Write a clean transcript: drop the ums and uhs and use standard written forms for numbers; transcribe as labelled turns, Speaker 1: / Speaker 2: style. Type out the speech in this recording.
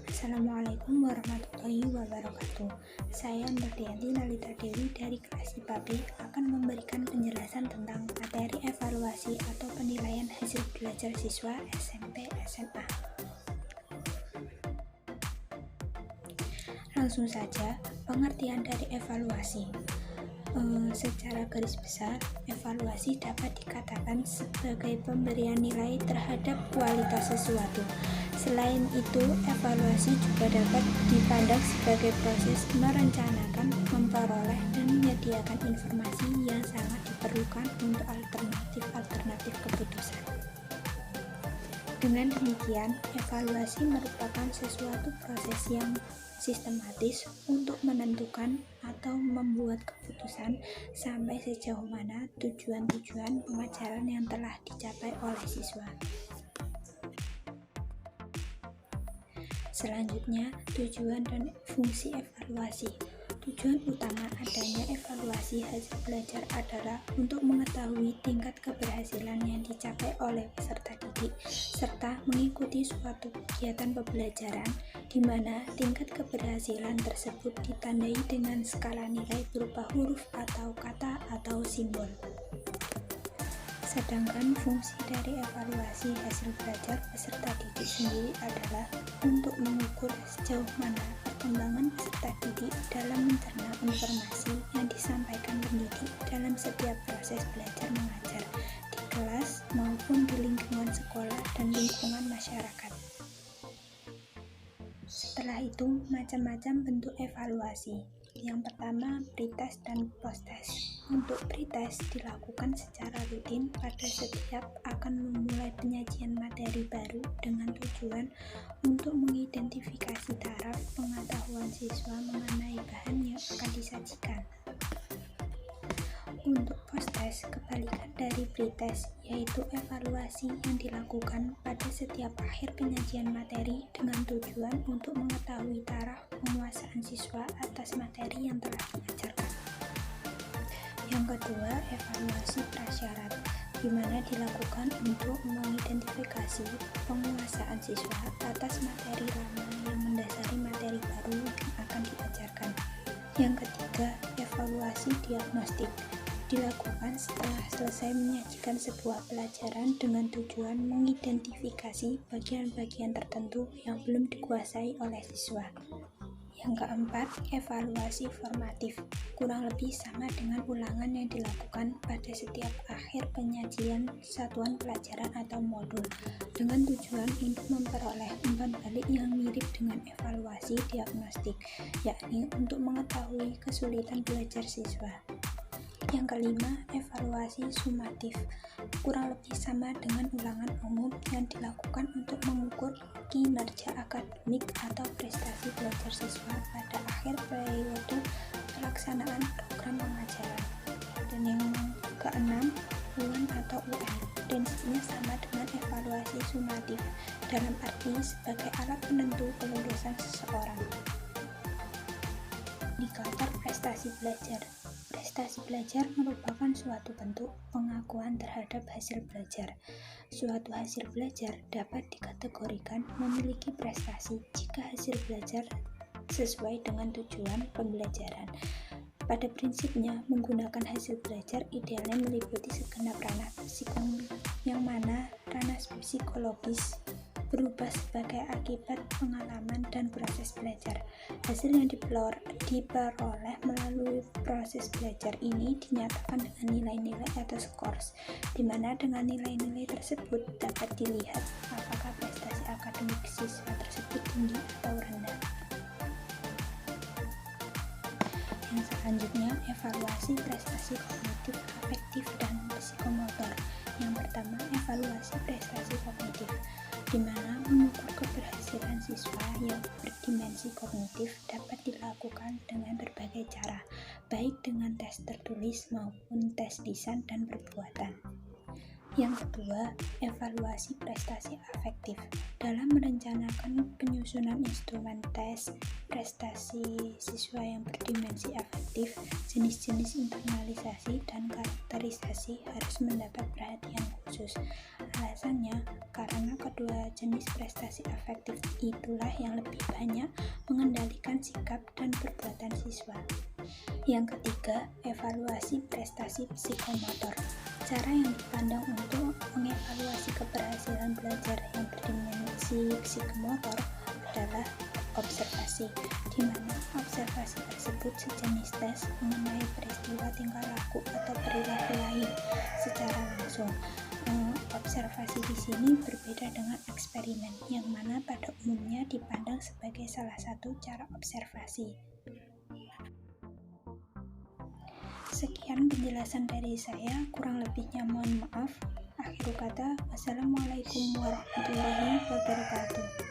Speaker 1: Assalamualaikum warahmatullahi wabarakatuh. Saya Nurdianti Lalita Dewi dari kelas IPA B akan memberikan penjelasan tentang materi evaluasi atau penilaian hasil belajar siswa SMP SMA. Langsung saja, pengertian dari evaluasi. Secara garis besar, evaluasi dapat dikatakan sebagai pemberian nilai terhadap kualitas sesuatu. Selain itu, evaluasi juga dapat dipandang sebagai proses merencanakan, memperoleh, dan menyediakan informasi yang sangat diperlukan untuk alternatif keputusan. Dengan demikian, evaluasi merupakan sesuatu proses yang sistematis untuk menentukan atau membuat keputusan sampai sejauh mana tujuan-tujuan pengajaran yang telah dicapai oleh siswa. Selanjutnya, tujuan dan fungsi evaluasi. Tujuan utama adanya evaluasi hasil belajar adalah untuk mengetahui tingkat keberhasilan yang dicapai oleh peserta didik, serta mengikuti suatu kegiatan pembelajaran di mana tingkat keberhasilan tersebut ditandai dengan skala nilai berupa huruf atau kata atau simbol. Sedangkan fungsi dari evaluasi hasil belajar peserta didik sendiri adalah untuk mengukur sejauh mana perkembangan peserta didik dalam mencerna informasi yang disampaikan pendidik dalam setiap proses belajar mengajar di kelas maupun di lingkungan sekolah dan lingkungan masyarakat. Setelah itu, macam-macam bentuk evaluasi. Yang pertama, pretest dan posttest. Untuk pretest dilakukan secara rutin pada setiap akan memulai penyajian materi baru dengan tujuan untuk mengidentifikasi taraf pengetahuan siswa mengenai bahan yang akan disajikan. Untuk posttest, kebalikan dari pretest, yaitu evaluasi yang dilakukan pada setiap akhir penyajian materi dengan tujuan untuk mengetahui taraf penguasaan siswa atas materi yang telah diajarkan. Yang kedua, evaluasi prasyarat, di mana dilakukan untuk mengidentifikasi penguasaan siswa atas materi lama yang mendasari materi baru yang akan diajarkan. Yang ketiga, evaluasi diagnostik, dilakukan setelah selesai menyajikan sebuah pelajaran dengan tujuan mengidentifikasi bagian-bagian tertentu yang belum dikuasai oleh siswa. Yang keempat, evaluasi formatif, kurang lebih sama dengan ulangan yang dilakukan pada setiap akhir penyajian satuan pelajaran atau modul dengan tujuan untuk memperoleh umpan balik yang mirip dengan evaluasi diagnostik, yakni untuk mengetahui kesulitan belajar siswa. Yang kelima, evaluasi sumatif, kurang lebih sama dengan ulangan umum yang dilakukan untuk mengukur kinerja akademik atau prestasi belajar siswa pada akhir periode pelaksanaan program pengajaran. Dan yang keenam, UAN atau UN, prinsipnya sama dengan evaluasi sumatif dalam arti sebagai alat penentu kelulusan seseorang. Indikator prestasi belajar. Prestasi belajar merupakan suatu bentuk pengakuan terhadap hasil belajar. Suatu hasil belajar dapat dikategorikan memiliki prestasi jika hasil belajar sesuai dengan tujuan pembelajaran. Pada prinsipnya, menggunakan hasil belajar idealnya meliputi segenap ranah yang mana ranah psikologis berubah sebagai akibat pengalaman dan proses belajar. Hasil yang diperoleh melalui proses belajar ini dinyatakan dengan nilai-nilai atau scores, di mana dengan nilai-nilai tersebut dapat dilihat apakah prestasi akademik siswa tersebut tinggi atau rendah. Yang selanjutnya, evaluasi prestasi kognitif, afektif, dan psikomotor. Yang pertama, evaluasi prestasi kognitif, di mana mengukur keberhasilan siswa yang berdimensi kognitif dapat dilakukan dengan berbagai cara, baik dengan tes tertulis maupun tes lisan dan perbuatan. Yang kedua, evaluasi prestasi afektif. Dalam merencanakan penyusunan instrumen tes prestasi siswa yang berdimensi afektif, jenis-jenis internalisasi dan karakterisasi harus mendapat perhatian khusus. Alasannya, karena kedua jenis prestasi afektif itulah yang lebih banyak mengendalikan sikap dan perbuatan siswa. Yang ketiga, evaluasi prestasi psikomotor. Cara yang dipandang untuk mengevaluasi keberhasilan belajar yang berdimensi psikomotor adalah observasi, di mana observasi tersebut sejenis tes mengenai peristiwa tingkah laku atau perilaku lain secara langsung. Observasi di sini berbeda dengan eksperimen, yang mana pada umumnya dipandang sebagai salah satu cara observasi. Sekian penjelasan dari saya, kurang lebihnya mohon maaf. Akhir kata, wassalamualaikum warahmatullahi wabarakatuh.